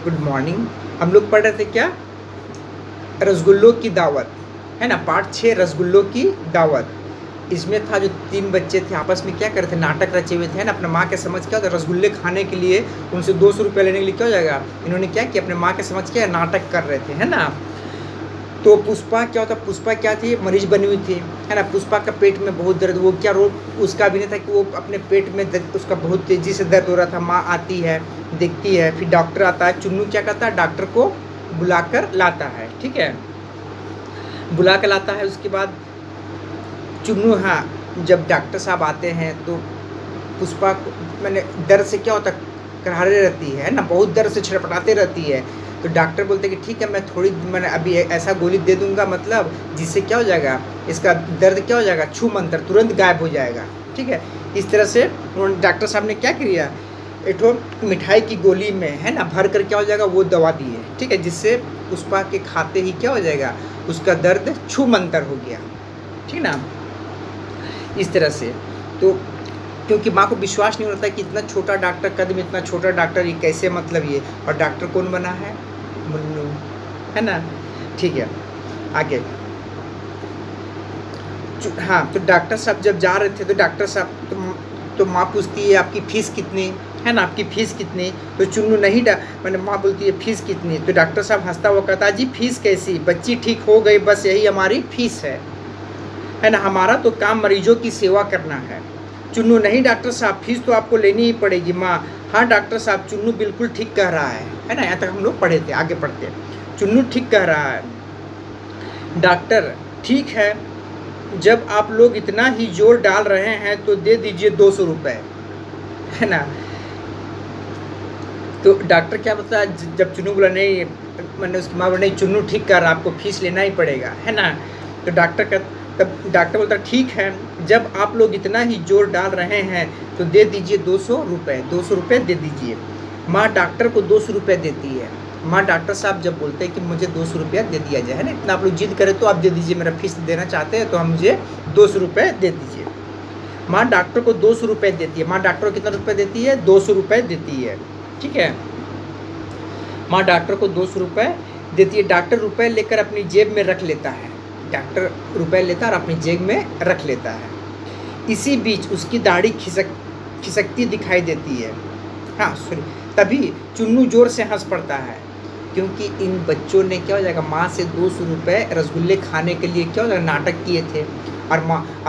Good morning. हम लोग पढ़ रहे थे क्या, रसगुल्लों की दावत, है ना। पार्ट 6 रसगुल्लों की दावत। इसमें था जो 3 बच्चे थे आपस में क्या कर रहे थे, नाटक रचे हुए थे ना। अपने माँ के समझ क्या होता है, रसगुल्ले खाने के लिए उनसे 200 रुपये लेने के लिए क्या हो जाएगा, इन्होंने क्या किया, अपने माँ के समझ क्या नाटक कर रहे थे, है ना। तो पुष्पा क्या होता, पुष्पा क्या थी, मरीज बनी हुई थी, है ना। पुष्पा का पेट में बहुत दर्द, वो क्या रोल उसका भी नहीं था कि वो अपने पेट में दर्द, उसका बहुत तेज़ी से दर्द हो रहा था। माँ आती है, देखती है, फिर डॉक्टर आता है। चुन्नू क्या करता है, डॉक्टर को बुलाकर लाता है, ठीक है, बुला कर लाता है। उसके बाद चुन्नू, हाँ, जब डॉक्टर साहब आते हैं तो पुष्पा मैंने दर्द से क्या होता, करारे रहती है ना, बहुत दर्द से छटपटाते रहती है। तो डॉक्टर बोलते हैं कि ठीक है, मैंने अभी ऐसा गोली दे दूंगा, मतलब जिससे क्या हो जाएगा, इसका दर्द क्या हो जाएगा, छू मंतर तुरंत गायब हो जाएगा, ठीक है। इस तरह से उन्होंने, डॉक्टर साहब ने क्या किया, एक मिठाई की गोली में, है ना, भर कर क्या हो जाएगा, वो दवा दी है, ठीक है, जिससे पुष्पा के खाते ही क्या हो जाएगा, उसका दर्द छू मंतर हो गया, ठीक ना। इस तरह से तो क्योंकि माँ को विश्वास नहीं होता कि इतना छोटा डॉक्टर, कदम इतना छोटा डॉक्टर, ये कैसे, मतलब ये, और डॉक्टर कौन बना है, मुन्नू, है ना, ठीक है। आगे हाँ, तो डॉक्टर साहब जब जा रहे थे तो डॉक्टर साहब तो माँ पूछती है आपकी फ़ीस कितनी, है ना, आपकी फ़ीस कितनी। तो चुन्नू नहीं, मैंने माँ बोलती है फ़ीस कितनी। तो डॉक्टर साहब हंसता हुआ कहता जी फ़ीस कैसी, बच्ची ठीक हो गई, बस यही हमारी फ़ीस है ना, हमारा तो काम मरीजों की सेवा करना है। चुन्नू नहीं डॉक्टर साहब, फीस तो आपको लेनी ही पड़ेगी। माँ हाँ डॉक्टर साहब, चुन्नू बिल्कुल ठीक कह रहा है ना। यहाँ तक हम लोग पढ़े थे, आगे पढ़ते हैं। चुन्नू ठीक कह रहा है डॉक्टर, ठीक है, जब आप लोग इतना ही जोर डाल रहे हैं तो दे दीजिए 200 रुपये, है ना। तो डॉक्टर क्या बोलता है, जब चुन्नू बोला नहीं, मैंने उसकी माँ बोला नहीं चुन्नू ठीक कर रहा, आपको फीस लेना ही पड़ेगा, है ना। तो तब डॉक्टर बोलता ठीक है, जब आप लोग इतना ही जोर डाल रहे हैं तो दे दीजिए 200 रुपये, 200 रुपये दे दीजिए। माँ डॉक्टर को 200 रुपये देती है। माँ डॉक्टर साहब जब बोलते हैं कि मुझे 200 रुपया दे दिया जाए, है ना, इतना आप लोग जिद करें तो आप दे दीजिए, मेरा फीस देना चाहते हैं तो हम मुझे 200 रुपये दे दीजिए। माँ डॉक्टर को 200 रुपये देती है। माँ डॉक्टर को कितना रुपये देती है, 200 रुपये देती है, ठीक है। माँ डॉक्टर को 200 रुपये देती है। डॉक्टर रुपये लेकर अपनी जेब में रख लेता है। डॉक्टर रुपये लेता है और अपनी जेब में रख लेता है। इसी बीच उसकी दाढ़ी खिसकती दिखाई देती है। हाँ सॉरी, तभी चुन्नू जोर से हंस पड़ता है, क्योंकि इन बच्चों ने क्या हो जाएगा, माँ से 200 रुपये रसगुल्ले खाने के लिए क्या हो जाएगा, नाटक किए थे। और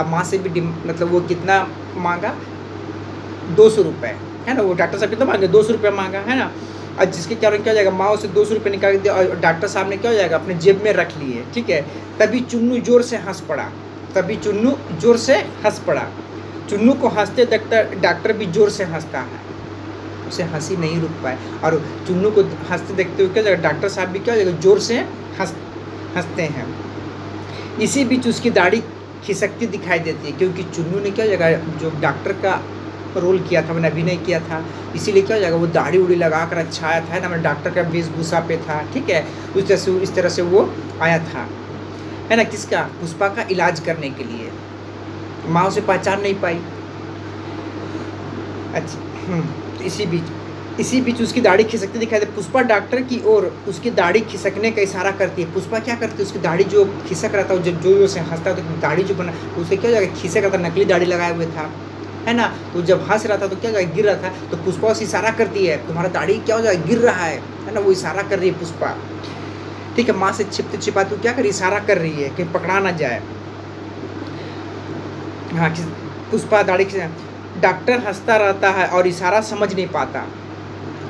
माँ से भी मतलब वो कितना मांगा, 200 रुपये, है ना। वो डॉक्टर साहब कितना मांगे, 200 रुपये मांगा, है ना। और जिसके कारण क्या हो जाएगा, माँ उसे 200 रुपये निकाल दिया और डॉक्टर साहब ने क्या हो जाएगा, अपने जेब में रख लिए, ठीक है। तभी चुन्नू जोर से हंस पड़ा। चुन्नू को हंसते देखता डॉक्टर भी जोर से हंसता है, उसे हंसी नहीं रुक पाए। और चुन्नू को हंसते देखते हुए क्या हो जाएगा, डॉक्टर साहब भी क्या हो जाएगा, जोर से हंसते हैं। इसी बीच उसकी दाढ़ी खिसकती दिखाई देती है, क्योंकि चुन्नू ने क्या हो जाएगा, जो डॉक्टर का रोल किया था, मैंने अभिनय किया था, इसीलिए क्या हो जाएगा, वो दाढ़ी उड़ी लगा कर अच्छा आया था, ना, मैं डॉक्टर का वेशभूषा पे था, ठीक है। इस तरह से वो आया था, है ना, किसका, पुष्पा का इलाज करने के लिए। माँ उसे पहचान नहीं पाई। अच्छा, तो इसी बीच उसकी दाढ़ी खिसकती दिखाई दे। पुष्पा डॉक्टर की ओर उसकी दाढ़ी खिसकने का इशारा करती है। पुष्पा क्या करती है, उसकी दाढ़ी जो खिसक रहा था, जब जो से हंसता है तो दाढ़ी जो बना उसे क्या हो जाएगा, खिसक रहा था, नकली दाढ़ी लगाए हुए था, है ना। तो जब हंस रहा था तो क्या हो जाएगा, गिर रहा था, तो पुष्पा उसे इशारा करती है, तुम्हारा दाढ़ी क्या हो जाएगा, गिर रहा है ना। वो इशारा कर रही है पुष्पा, ठीक है। माँ से छिपते छिपाते क्या कर, इशारा कर रही है कि पकड़ा ना जाए। हाँ, पुष्पा दाढ़ी डॉक्टर हंसता रहता है और इशारा समझ नहीं पाता।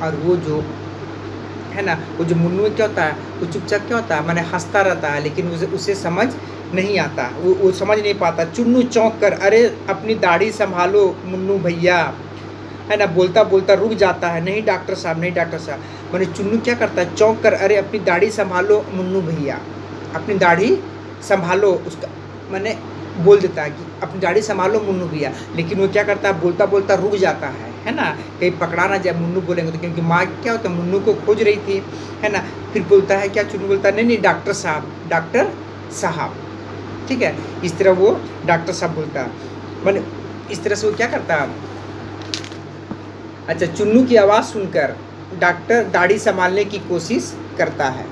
और वो जो है ना, वो जो मुन्नू क्या होता है, वो चुपचाप क्या होता है, मैंने हंसता रहता है, लेकिन उसे समझ नहीं आता, वो समझ नहीं पाता। चुन्नू चौंक कर, अरे अपनी दाढ़ी संभालो मुन्नू भैया, है ना, बोलता बोलता रुक जाता है। नहीं डॉक्टर साहब, नहीं डॉक्टर साहब, मैंने चुन्नू क्या करता है, चौंक कर, अरे अपनी दाढ़ी संभालो मुन्नू भैया, अपनी दाढ़ी संभालो, उसका मैंने बोल देता है कि अपनी दाढ़ी संभालो मुन्नू भैया, लेकिन वो क्या करता है, बोलता बोलता रुक जाता है ना, कहीं पकड़ा ना जाए, मुन्नू बोलेंगे तो, क्योंकि माँ क्या होता है, मुन्नू को खोज रही थी, है ना। फिर बोलता है क्या, चुन्नू बोलता है नहीं डॉक्टर साहब, ठीक है। इस तरह वो डॉक्टर साहब बोलता है, मैंने इस तरह से वो क्या करता है। अच्छा, चुन्नू की आवाज़ सुनकर डॉक्टर दाढ़ी संभालने की कोशिश करता है।